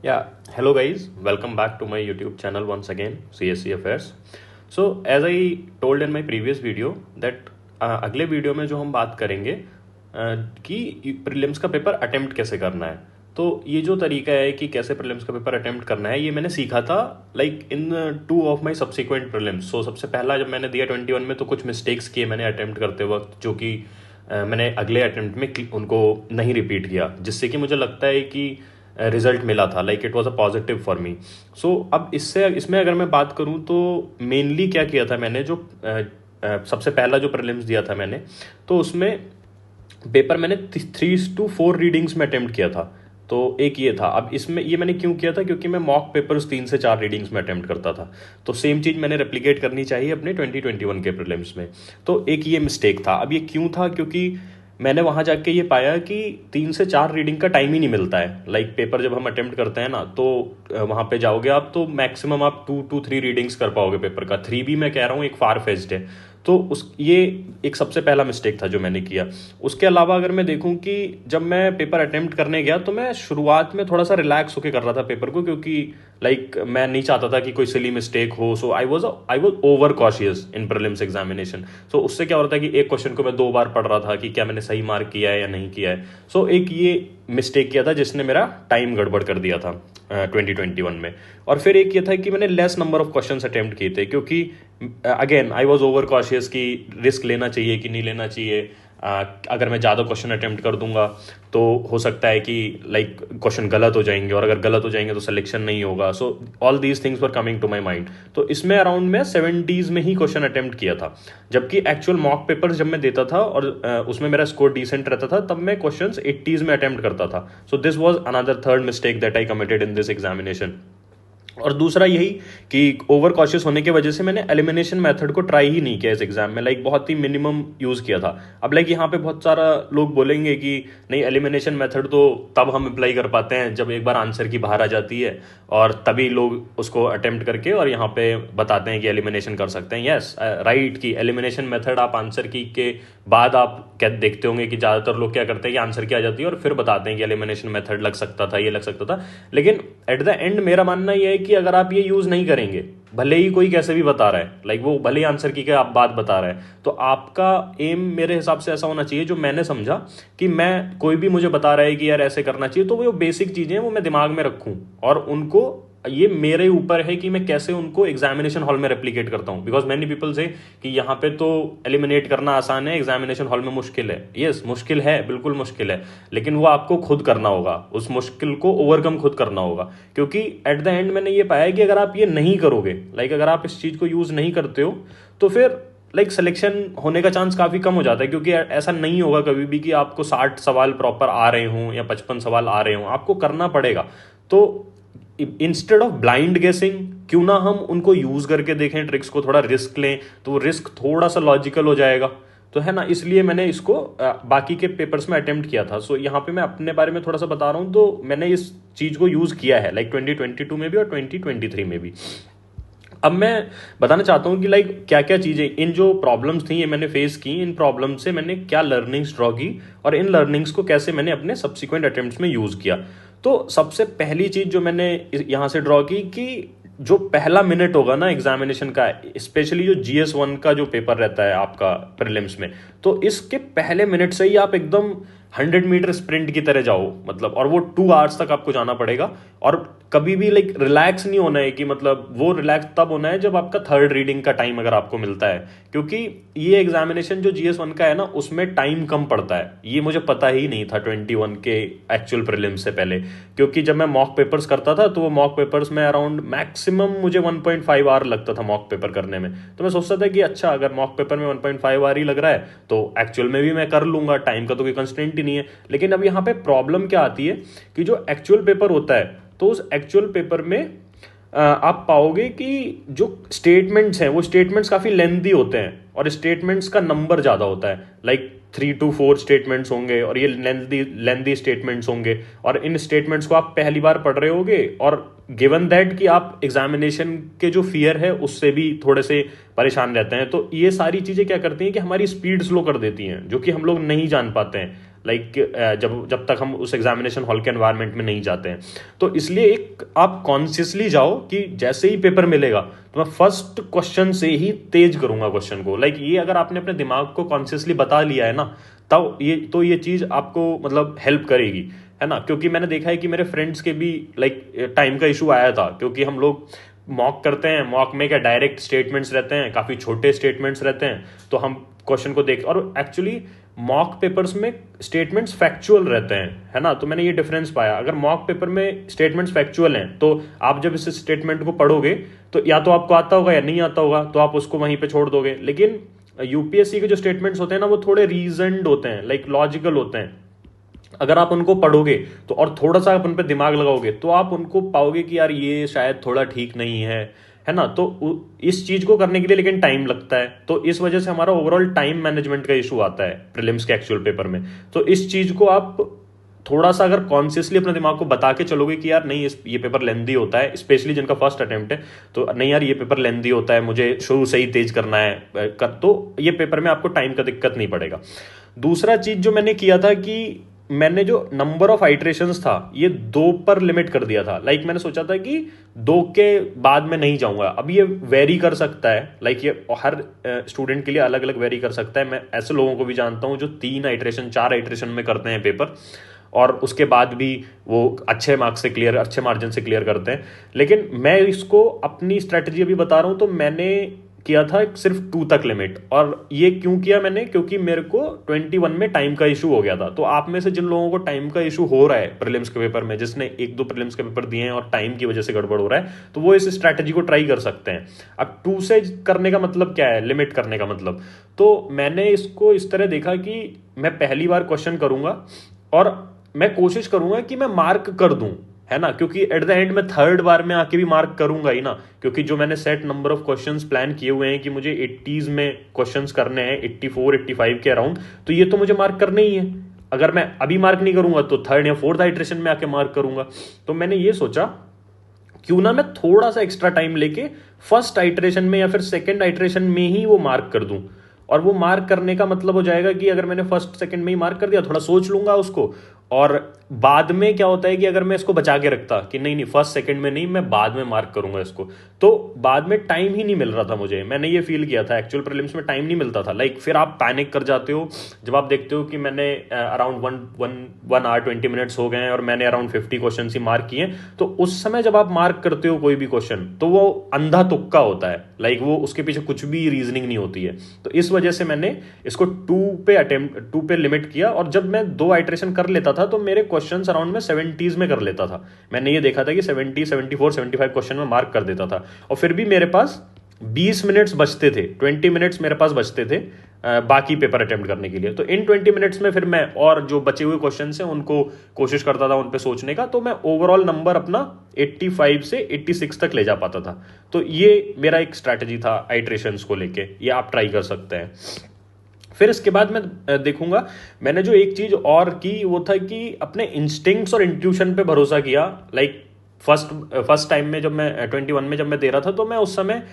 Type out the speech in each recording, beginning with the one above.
Yeah, hello guys, welcome back to my YouTube channel once again, CSC Affairs. So as I told in my previous video that अगले video में जो हम बात करेंगे कि prelims का पेपर अटेम्प्ट कैसे करना है। तो ये जो तरीका है कि कैसे प्रीलिम्स का पेपर अटेम्प्ट करना है, ये मैंने सीखा था like in 2 of my subsequent prelims. So सबसे पहला जब मैंने दिया 21 में, तो कुछ मिस्टेक्स किए मैंने अटेम्प्ट करते वक्त, जो कि मैंने अगले अटेम्प्ट में उनको नहीं रिपीट किया, जिससे कि मुझे लगता है कि रिजल्ट मिला था, like it was a positive for me. So अब इसमें अगर मैं बात करूं तो मेनली क्या किया था मैंने, जो सबसे पहला जो प्रीलिम्स दिया था मैंने, तो उसमें पेपर मैंने 3 to 4 रीडिंग्स में अटेम्प्ट किया था। तो एक ये था। अब इसमें ये मैंने क्यों किया था, क्योंकि मैं मॉक पेपर्स 3 से 4 रीडिंग्स में अटेम्प्ट करता था। तो सेम चीज़ मैंने रेप्लिकेट करनी चाहिए अपने 2021 के प्रीलिम्स में। तो एक ये मिस्टेक था। अब ये क्यों था, क्योंकि मैंने वहाँ जाके ये पाया कि 3 से 4 रीडिंग का टाइम ही नहीं मिलता है। लाइक पेपर जब हम अटेम्प्ट करते हैं ना, तो वहाँ पे जाओगे आप तो मैक्सिमम आप 2 to 3 रीडिंग्स कर पाओगे पेपर का। 3 भी मैं कह रहा हूँ एक फार फेज्ड है। तो ये एक सबसे पहला मिस्टेक था जो मैंने किया। उसके अलावा अगर मैं देखूं कि जब मैं पेपर अटेम्प्ट करने गया, तो मैं शुरुआत में थोड़ा सा रिलैक्स होकर कर रहा था पेपर को, क्योंकि लाइक मैं नहीं चाहता था कि कोई सिली मिस्टेक हो। So I was over cautious in prelims examination. So उससे क्या होता है कि एक क्वेश्चन को मैं 2 बार पढ़ रहा था कि क्या मैंने सही मार्क किया है या नहीं किया है। सो एक ये मिस्टेक किया था जिसने मेरा टाइम गड़बड़ कर दिया था 2021 में। और फिर एक ये था कि मैंने less number of questions attempt किए थे, क्योंकि again I was over cautious कि रिस्क लेना चाहिए कि नहीं लेना चाहिए। अगर मैं ज़्यादा क्वेश्चन अटेम्प्ट कर दूंगा तो हो सकता है कि लाइक क्वेश्चन गलत हो जाएंगे, और अगर गलत हो जाएंगे तो सिलेक्शन नहीं होगा। So all these things were coming to my mind. तो इसमें अराउंड मैं 70s में ही क्वेश्चन अटेम्प्ट किया था, जबकि एक्चुअल मॉक पेपर्स जब मैं देता था और उसमें मेरा स्कोर डिसेंट रहता था, तब मैं क्वेश्चन 80s में अटेम्प्ट करता था। So this was another third mistake that I committed in this examination. और दूसरा यही कि ओवर कॉशियस होने की वजह से मैंने एलिमिनेशन मेथड को ट्राई ही नहीं किया इस एग्जाम में। लाइक बहुत ही मिनिमम यूज़ किया था। अब लाइक यहाँ पे बहुत सारा लोग बोलेंगे कि नहीं, एलिमिनेशन मेथड तो तब हम अप्लाई कर पाते हैं जब एक बार आंसर की बाहर आ जाती है, और तभी लोग उसको अटेम्प्ट करके और यहाँ पे बताते हैं कि एलिमिनेशन कर सकते हैं। यस राइट, कि एलिमिनेशन मेथड आप आंसर की के बाद आप क्या देखते होंगे कि ज़्यादातर लोग क्या करते हैं कि आंसर की आ जाती है और फिर बताते हैं कि एलिमिनेशन मेथड लग सकता था, ये लग सकता था। लेकिन एट द एंड मेरा मानना यह है कि अगर आप ये यूज़ नहीं करेंगे, भले ही कोई कैसे भी बता रहा है, लाइक वो भले ही आंसर की क्या आप बात बता रहा है, तो आपका एम मेरे हिसाब से ऐसा होना चाहिए, जो मैंने समझा कि मैं कोई भी मुझे बता रहा है कि यार ऐसे करना चाहिए, तो वो बेसिक चीज़ें वो मैं दिमाग में रखूं, और उनको ये मेरे ऊपर है कि मैं कैसे उनको एग्जामिनेशन हॉल में रेप्लिकेट करता हूँ। बिकॉज मैनी पीपल से कि यहाँ पे तो एलिमिनेट करना आसान है, एग्जामिनेशन हॉल में मुश्किल है। यस मुश्किल है, बिल्कुल मुश्किल है, लेकिन वो आपको खुद करना होगा, उस मुश्किल को ओवरकम खुद करना होगा। क्योंकि एट द एंड मैंने ये पाया कि अगर आप ये नहीं करोगे, लाइक अगर आप इस चीज़ को यूज़ नहीं करते हो, तो फिर लाइक सिलेक्शन होने का चांस काफ़ी कम हो जाता है। क्योंकि ऐसा नहीं होगा कभी भी कि आपको 60 सवाल प्रॉपर आ रहे हों या 55 सवाल आ रहे हों, आपको करना पड़ेगा। तो इंस्टेड ऑफ ब्लाइंड गेसिंग, क्यों ना हम उनको यूज करके देखें, ट्रिक्स को थोड़ा रिस्क लें, तो वो रिस्क थोड़ा सा लॉजिकल हो जाएगा। तो है ना, इसलिए मैंने इसको बाकी के पेपर्स में अटेम्प्ट किया था। सो यहाँ पे मैं अपने बारे में थोड़ा सा बता रहा हूँ। तो मैंने इस चीज़ को यूज़ किया है लाइक 2022 में भी और 2023 में भी। अब मैं बताना चाहता हूँ कि लाइक क्या क्या चीज़ें, इन जो प्रॉब्लम्स थी ये मैंने फेस की, इन प्रॉब्लम से मैंने क्या लर्निंग्स ड्रॉ की, और इन लर्निंग्स को कैसे मैंने अपने सब्सिक्वेंट अटेम्प्ट्स में यूज़ किया। तो सबसे पहली चीज़ जो मैंने यहाँ से ड्रॉ की कि जो पहला मिनट होगा ना एग्जामिनेशन का, स्पेशली जो GS1 का जो पेपर रहता है आपका प्रीलिम्स में, तो इसके पहले मिनट से ही आप एकदम 100 मीटर स्प्रिंट की तरह जाओ, मतलब, और वो 2 आवर्स तक आपको जाना पड़ेगा। और कभी भी लाइक रिलैक्स नहीं होना है, कि मतलब वो रिलैक्स तब होना है जब आपका 3rd रीडिंग का टाइम अगर आपको मिलता है। क्योंकि ये एग्जामिनेशन जो GS1 का है ना, उसमें टाइम कम पड़ता है। ये मुझे पता ही नहीं था 21 के एक्चुअल प्रीलिम्स से पहले, क्योंकि जब मैं मॉक पेपर्स करता था तो वो मॉक पेपर्स में अराउंड मैक्सिमम मुझे 1.5 आवर लगता था मॉक पेपर करने में। तो मैं सोचता था कि अच्छा, अगर मॉक पेपर में 1.5 आवर ही लग रहा है तो एक्चुअल में भी मैं कर लूंगा, टाइम का तो कोई कंस्टेंट ही नहीं है। लेकिन अब यहाँ पे प्रॉब्लम क्या आती है कि जो एक्चुअल पेपर होता है, तो उस एक्चुअल पेपर में आप पाओगे कि जो स्टेटमेंट्स हैं वो स्टेटमेंट्स काफ़ी लेंथी होते हैं, और स्टेटमेंट्स का नंबर ज़्यादा होता है। लाइक 3 to 4 स्टेटमेंट्स होंगे, और ये लेंथी स्टेटमेंट्स होंगे, और इन स्टेटमेंट्स को आप पहली बार पढ़ रहे होगे, और गिवन दैट कि आप एग्जामिनेशन के जो फियर है उससे भी थोड़े से परेशान रहते हैं। तो ये सारी चीज़ें क्या करती हैं कि हमारी स्पीड स्लो कर देती हैं, जो कि हम लोग नहीं जान पाते हैं। लाइक जब जब तक हम उस एग्जामिनेशन हॉल के एनवायरनमेंट में नहीं जाते हैं। तो इसलिए एक आप कॉन्शियसली जाओ कि जैसे ही पेपर मिलेगा तो मैं फर्स्ट क्वेश्चन से ही तेज करूंगा क्वेश्चन को। लाइक ये अगर आपने अपने दिमाग को कॉन्शियसली बता लिया है ना, तब ये चीज आपको मतलब हेल्प करेगी, है ना। क्योंकि मैंने देखा है कि मेरे फ्रेंड्स के भी लाइक टाइम का इशू आया था, क्योंकि हम लोग मॉक करते हैं, मॉक में क्या डायरेक्ट स्टेटमेंट्स रहते हैं, काफी छोटे स्टेटमेंट्स रहते हैं, तो हम क्वेश्चन को देख, और एक्चुअली मॉक पेपर्स में स्टेटमेंट्स फैक्चुअल रहते हैं, है ना। तो मैंने ये डिफरेंस पाया, अगर मॉक पेपर में स्टेटमेंट्स फैक्चुअल हैं तो आप जब इस स्टेटमेंट को पढ़ोगे तो या तो आपको आता होगा या नहीं आता होगा, तो आप उसको वहीं पे छोड़ दोगे। लेकिन यूपीएससी के जो स्टेटमेंट्स होते हैं ना, वो थोड़े रीजनड होते हैं, लाइक लॉजिकल होते हैं। अगर आप उनको पढ़ोगे तो और थोड़ा सा आप उन पर दिमाग लगाओगे तो आप उनको पाओगे कि यार ये शायद थोड़ा ठीक नहीं है ना। तो इस चीज को करने के लिए लेकिन टाइम लगता है, तो इस वजह से हमारा ओवरऑल टाइम मैनेजमेंट का इशू आता है प्रीलिम्स के एक्चुअल पेपर में। तो इस चीज को आप थोड़ा सा अगर कॉन्शियसली अपने दिमाग को बता के चलोगे कि यार नहीं, ये पेपर लेंदी होता है, स्पेशली जिनका फर्स्ट अटेम्प्ट है, तो नहीं यार ये पेपर लेंदी होता है, मुझे शुरू से ही तेज करना है तो ये पेपर में आपको टाइम का दिक्कत नहीं पड़ेगा। दूसरा चीज जो मैंने किया था कि मैंने जो नंबर ऑफ आइट्रेशंस था ये 2 पर लिमिट कर दिया था। लाइक मैंने सोचा था कि 2 के बाद में नहीं जाऊंगा। अब ये वेरी कर सकता है, लाइक ये हर स्टूडेंट के लिए अलग अलग वेरी कर सकता है। मैं ऐसे लोगों को भी जानता हूं जो 3 आइट्रेशन 4 आइट्रेशन में करते हैं पेपर, और उसके बाद भी वो अच्छे मार्क्स से क्लियर, अच्छे मार्जिन से क्लियर करते हैं। लेकिन मैं इसको अपनी स्ट्रेटजी अभी बता रहा हूं, तो मैंने किया था सिर्फ 2 तक लिमिट। और ये क्यों किया मैंने, क्योंकि मेरे को 21 में टाइम का इशू हो गया था। तो आप में से जिन लोगों को टाइम का इशू हो रहा है प्रीलिम्स के पेपर में, जिसने 1-2 प्रीलिम्स के पेपर दिए हैं और टाइम की वजह से गड़बड़ हो रहा है, तो वो इस स्ट्रैटेजी को ट्राई कर सकते हैं। अब 2 से करने का मतलब क्या है, लिमिट करने का मतलब, तो मैंने इसको इस तरह देखा कि मैं पहली बार क्वेश्चन करूंगा और मैं कोशिश करूंगा कि मैं मार्क कर दूं, है ना। क्योंकि एट द एंड में थर्ड बार में आके भी मार्क करूंगा ही ना, क्योंकि जो मैंने set number of questions plan किए हुए हैं कि मुझे 80s में क्वेश्चंस करने हैं, 84-85 के अराउंड, तो ये तो मुझे मार्क करने ही है। अगर मैं अभी मार्क नहीं करूंगा तो थर्ड या फोर्थ आइट्रेशन में आके मार्क करूंगा। तो मैंने ये सोचा क्यों ना मैं थोड़ा सा एक्स्ट्रा टाइम लेके फर्स्ट आइट्रेशन में या फिर सेकेंड आइट्रेशन में ही वो मार्क कर दूं। और वो मार्क करने का मतलब हो जाएगा कि अगर मैंने फर्स्ट सेकंड में ही मार्क कर दिया, थोड़ा सोच लूंगा उसको, और बाद में क्या होता है कि अगर मैं इसको बचा के रखता कि नहीं नहीं फर्स्ट सेकंड में नहीं, मैं बाद में मार्क करूंगा इसको, तो बाद में टाइम ही नहीं मिल रहा था मुझे। मैंने ये फील किया था एक्चुअल प्रीलिम्स में टाइम नहीं मिलता था। लाइक फिर आप पैनिक कर जाते हो जब आप देखते हो कि मैंने अराउंड 1 आवर 20 मिनट्स हो गए हैं और मैंने अराउंड 50 क्वेश्चन ही मार्क किए। तो उस समय जब आप मार्क करते हो कोई भी क्वेश्चन, तो वो अंधा तुक्का होता है, लाइक वो उसके पीछे कुछ भी रीजनिंग नहीं होती है। तो इस वजह से मैंने इसको 2 पे लिमिट किया। और जब मैं 2 आइट्रेशन कर लेता था तो मेरे क्वेश्चंस अराउंड में 70s में कर लेता था। मैंने ये देखा था कि 70, 74, 75 क्वेश्चन में मार्क कर देता था, और फिर भी मेरे पास 20 मिनट्स बचते थे, 20 मिनट्स मेरे पास बचते थे बाकी पेपर अटेम्प्ट करने के लिए। तो इन 20 मिनट्स में फिर मैं और जो बचे हुए क्वेश्चन हैं उनको कोशिश करता था उन पे सोचने का, तो मैं ओवरऑल नंबर अपना 85 से 86 तक ले जा पाता था। तो ये मेरा एक स्ट्रैटेजी था आइट्रेशंस को लेके, ये आप ट्राई कर सकते हैं। फिर इसके बाद मैं देखूंगा, मैंने जो एक चीज और की वो था कि अपने इंस्टिंक्ट्स और इंट्यूशन पे भरोसा किया। लाइक फर्स्ट टाइम में जब मैं 21 में जब मैं दे रहा था, तो मैं उस समय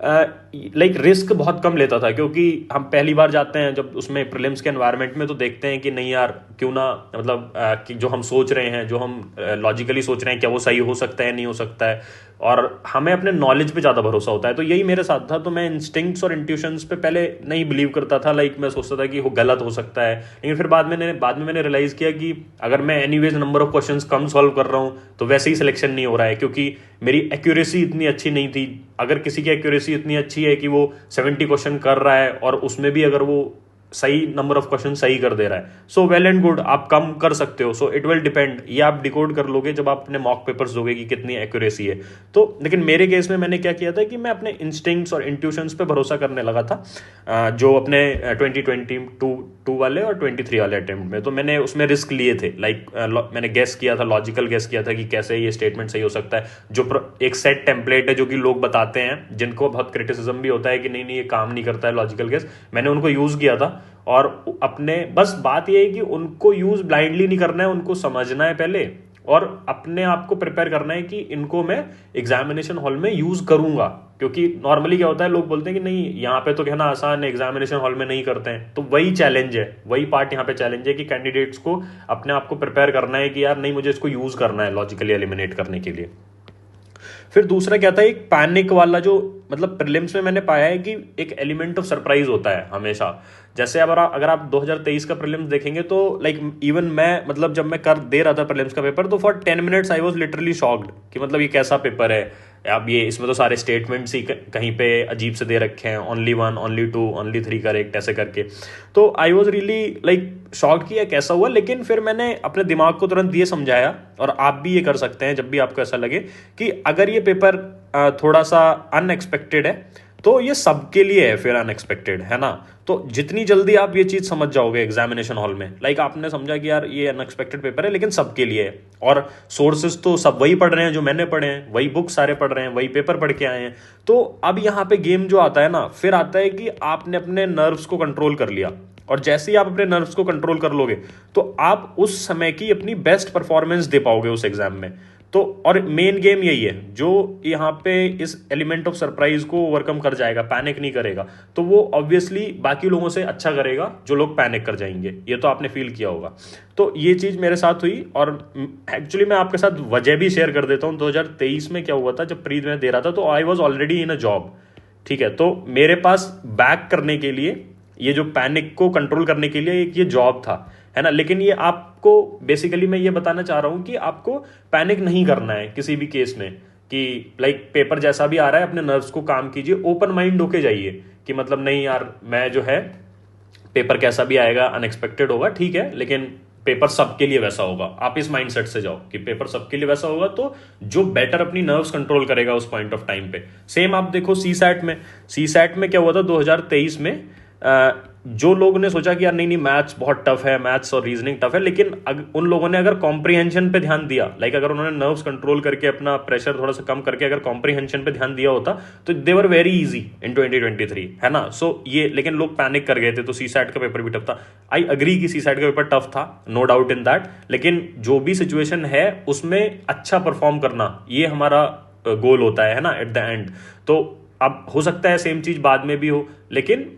लाइक रिस्क बहुत कम लेता था, क्योंकि हम पहली बार जाते हैं जब उसमें प्रीलिम्स के एनवायरनमेंट में, तो देखते हैं कि नहीं यार क्यों ना, मतलब कि जो हम सोच रहे हैं, जो हम लॉजिकली सोच रहे हैं, क्या वो सही हो सकता है नहीं हो सकता है, और हमें अपने नॉलेज पे ज़्यादा भरोसा होता है। तो यही मेरे साथ था। तो मैं इंस्टिंक्ट्स और इंट्यूशंस पे पहले नहीं बिलीव करता था। लाइक मैं सोचता था कि वो गलत हो सकता है, लेकिन फिर बाद में मैंने रियलाइज़ किया कि अगर मैं anyways number of questions come solve कर रहा हूँ तो वैसे ही सिलेक्शन नहीं हो रहा है, क्योंकि मेरी एक्यूरेसी इतनी अच्छी नहीं थी। अगर किसी की एक्यूरेसी इतनी अच्छी है कि वो 70 क्वेश्चन कर रहा है और उसमें भी अगर वो सही नंबर ऑफ क्वेश्चन सही कर दे रहा है, सो वेल एंड गुड, आप कम कर सकते हो। सो इट विल डिपेंड, ये आप डिकोड कर लोगे जब आप अपने मॉक पेपर्स दोगे कि कितनी एक्यूरेसी है। तो लेकिन मेरे केस में मैंने क्या किया था कि मैं अपने इंस्टिंक्ट्स और इंट्यूशंस पे भरोसा करने लगा था, जो अपने 2022 वाले और 23 वाले अटेम्प्ट में। तो मैंने उसमें रिस्क लिए थे। लाइक मैंने गेस किया था, लॉजिकल गेस किया था कि कैसे ये स्टेटमेंट सही हो सकता है। जो एक सेट टेम्पलेट है जो कि लोग बताते हैं, जिनको बहुत क्रिटिसिज्म भी होता है कि नहीं नहीं ये काम नहीं करता है लॉजिकल गेस, मैंने उनको यूज किया था। और अपने बस बात यह है कि उनको यूज ब्लाइंडली नहीं करना है, उनको समझना है पहले, और अपने आप को प्रिपेयर करना है कि इनको मैं एग्जामिनेशन हॉल में यूज करूंगा। क्योंकि नॉर्मली क्या होता है, लोग बोलते हैं कि नहीं यहाँ पे तो कहना आसान है, एग्जामिनेशन हॉल में नहीं करते हैं। तो वही चैलेंज है, वही पार्ट यहाँ पे चैलेंज है कि कैंडिडेट्स को अपने आप को प्रिपेयर करना है कि यार नहीं, मुझे इसको यूज करना है लॉजिकली एलिमिनेट करने के लिए। फिर दूसरा क्या था, एक पैनिक वाला जो मतलब प्रीलिम्स में मैंने पाया है कि एक एलिमेंट ऑफ सरप्राइज होता है हमेशा। जैसे अगर आप 2023 का प्रीलिम्स देखेंगे तो लाइक इवन मैं मतलब जब मैं कर दे रहा था प्रीलिम्स का पेपर तो for 10 minutes I was literally shocked कि मतलब ये कैसा पेपर है। अब ये इसमें तो सारे स्टेटमेंट्स ही कहीं पे अजीब से दे रखे हैं, ओनली 1, ओनली 2, ओनली 3 करेक्ट ऐसे करके। तो I was really like shocked किया कैसा हुआ। लेकिन फिर मैंने अपने दिमाग को तुरंत ये समझाया, और आप भी ये कर सकते हैं जब भी आपको ऐसा लगे कि अगर ये पेपर थोड़ा सा अनएक्सपेक्टेड है तो ये सबके लिए है फिर अनएक्सपेक्टेड, है ना। तो जितनी जल्दी आप ये चीज समझ जाओगे एग्जामिनेशन हॉल में, लाइक आपने समझा कि यार ये अनएक्सपेक्टेड पेपर है लेकिन सबके लिए है, और सोर्सेज तो सब वही पढ़ रहे हैं जो मैंने पढ़े हैं, वही बुक सारे पढ़ रहे हैं, वही पेपर पढ़ के आए हैं। तो अब यहाँ पे गेम जो आता है ना, फिर आता है कि आपने अपने नर्व्स को कंट्रोल कर लिया, और जैसे ही आप अपने नर्व्स को कंट्रोल कर लोगे तो आप उस समय की अपनी बेस्ट परफॉर्मेंस दे पाओगे उस एग्जाम में। तो और मेन गेम यही है, जो यहाँ पे इस एलिमेंट ऑफ सरप्राइज को ओवरकम कर जाएगा, पैनिक नहीं करेगा, तो वो ऑब्वियसली बाकी लोगों से अच्छा करेगा जो लोग पैनिक कर जाएंगे। ये तो आपने फील किया होगा। तो ये चीज मेरे साथ हुई, और एक्चुअली मैं आपके साथ वजह भी शेयर कर देता हूँ। 2023 में क्या हुआ था, जब प्री में दे रहा था तो I was already in a job, ठीक है। तो मेरे पास बैक करने के लिए, ये जो पैनिक को कंट्रोल करने के लिए एक ये जॉब था, है ना। लेकिन ये आपको बेसिकली मैं ये बताना चाह रहा हूं कि आपको पैनिक नहीं करना है किसी भी केस में, कि लाइक पेपर जैसा भी आ रहा है अपने नर्व्स को काम कीजिए, ओपन माइंड होके जाइए कि मतलब नहीं यार, मैं जो है पेपर कैसा भी आएगा अनएक्सपेक्टेड होगा, ठीक है, लेकिन पेपर सबके लिए वैसा होगा। आप इस माइंडसेट से जाओ कि पेपर सबके लिए वैसा होगा, तो जो बेटर अपनी नर्व्स कंट्रोल करेगा उस पॉइंट ऑफ टाइम पे। सेम आप देखो सी सैट में क्या हुआ था 2023 में, जो लोग ने सोचा कि यार नहीं मैथ्स बहुत टफ है, मैथ्स और रीजनिंग टफ है, लेकिन उन लोगों ने अगर कॉम्प्रीहेंशन पे ध्यान दिया, लाइक अगर उन्होंने नर्व्स कंट्रोल करके अपना प्रेशर थोड़ा सा कम करके अगर कॉम्प्रीहेंशन पे ध्यान दिया होता तो दे वर वेरी इजी इन 2023, है ना। सो ये, लेकिन लोग पैनिक कर गए थे, तो सी सैट का पेपर भी टफ था। आई अग्री कि सी सैट का पेपर टफ था, नो डाउट इन दैट, लेकिन जो भी सिचुएशन है उसमें अच्छा परफॉर्म करना ये हमारा गोल होता है ना, एट द एंड। तो अब हो सकता है सेम चीज बाद में भी हो, लेकिन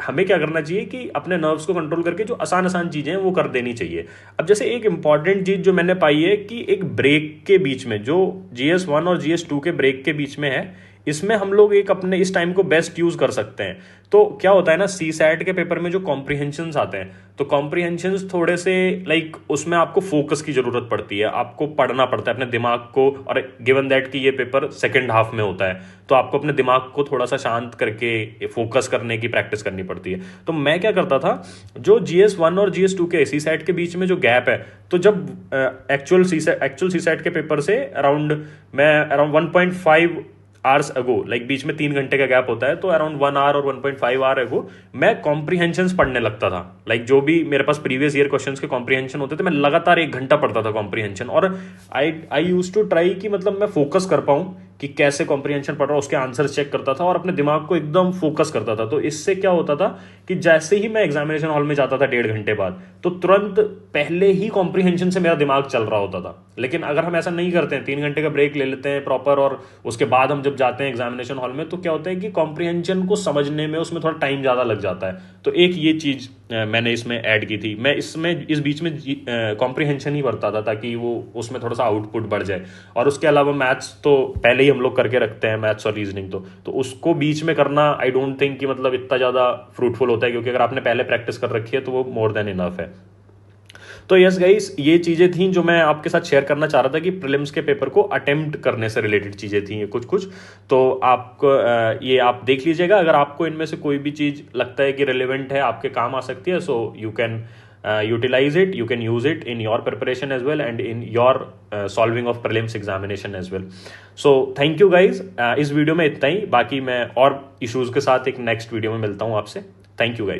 हमें क्या करना चाहिए कि अपने नर्व्स को कंट्रोल करके जो आसान आसान चीजें हैं वो कर देनी चाहिए। अब जैसे एक इंपॉर्टेंट चीज जो मैंने पाई है कि एक ब्रेक के बीच में, जो GS1 और GS2 के ब्रेक के बीच में है, इसमें हम लोग एक अपने इस टाइम को बेस्ट यूज कर सकते हैं। तो क्या होता है ना, सी सैट के पेपर में जो कॉम्प्रीहेंशंस आते हैं, तो कॉम्प्रीहेंशंस थोड़े से लाइक उसमें आपको फोकस की जरूरत पड़ती है, आपको पढ़ना पड़ता है अपने दिमाग को, और गिवन दैट कि ये पेपर सेकंड हाफ में होता है तो आपको अपने दिमाग को थोड़ा सा शांत करके फोकस करने की प्रैक्टिस करनी पड़ती है। तो मैं क्या करता था, जो GS1 और GS2 के सी सैट के बीच में जो गैप है, तो जब एक्चुअल सी सैट के पेपर से अराउंड 1.5 आवर्स अगो, लाइक बीच में 3 घंटे का गैप होता है, तो अराउंड 1 आवर और 1.5 आवर अगो मैं कॉम्प्रीहेंशंस पढ़ने लगता था। लाइक जो भी मेरे पास प्रीवियस ईयर क्वेश्चंस के कॉम्प्रीहेंशन होते थे, मैं लगातार 1 घंटा पढ़ता था कॉम्प्रीहेंशन, और आई यूज टू ट्राई कि मतलब मैं फोकस कर पाऊं कि कैसे कॉम्प्रीहेंशन पढ़ रहा हूं, उसके आंसर चेक करता था और अपने दिमाग को एकदम फोकस करता था। तो इससे क्या होता था कि जैसे ही मैं एग्जामिनेशन हॉल में जाता था 1.5 घंटे बाद, तो तुरंत पहले ही कॉम्प्रीहेंशन से मेरा दिमाग चल रहा होता था। लेकिन अगर हम ऐसा नहीं करते हैं, 3 घंटे का ब्रेक ले लेते हैं प्रॉपर, और उसके बाद हम जब जाते हैं एग्जामिनेशन हॉल में, तो क्या होता है कि कॉम्प्रीहेंशन को समझने में उसमें थोड़ा टाइम ज्यादा लग जाता है। तो एक ये चीज मैंने इसमें ऐड की थी। मैं इस बीच में कॉम्प्रीहेंशन ही पढ़ता था ताकि वो उसमें थोड़ा सा आउटपुट बढ़ जाए। और उसके अलावा मैथ्स तो पहले ही हम लोग करके रखते हैं, मैथ्स और रीजनिंग, तो उसको बीच में करना आई डोंट थिंक कि मतलब इतना ज़्यादा फ्रूटफुल होता है, क्योंकि अगर आपने पहले प्रैक्टिस कर रखी है तो वो मोर देन इनफ है। तो यस गाइस, ये चीज़ें थी जो मैं आपके साथ शेयर करना चाह रहा था कि प्रीलिम्स के पेपर को अटेम्प्ट करने से रिलेटेड चीज़ें थी ये कुछ। तो आपको ये आप देख लीजिएगा, अगर आपको इनमें से कोई भी चीज़ लगता है कि रिलेवेंट है, आपके काम आ सकती है, so you can utilize it, you can use it in your preparation as well and in your solving of prelims examination as well. So thank you guys, इस वीडियो में इतना ही, बाकी मैं और इश्यूज के साथ एक नेक्स्ट वीडियो में मिलता हूँ आपसे। Thank you guys.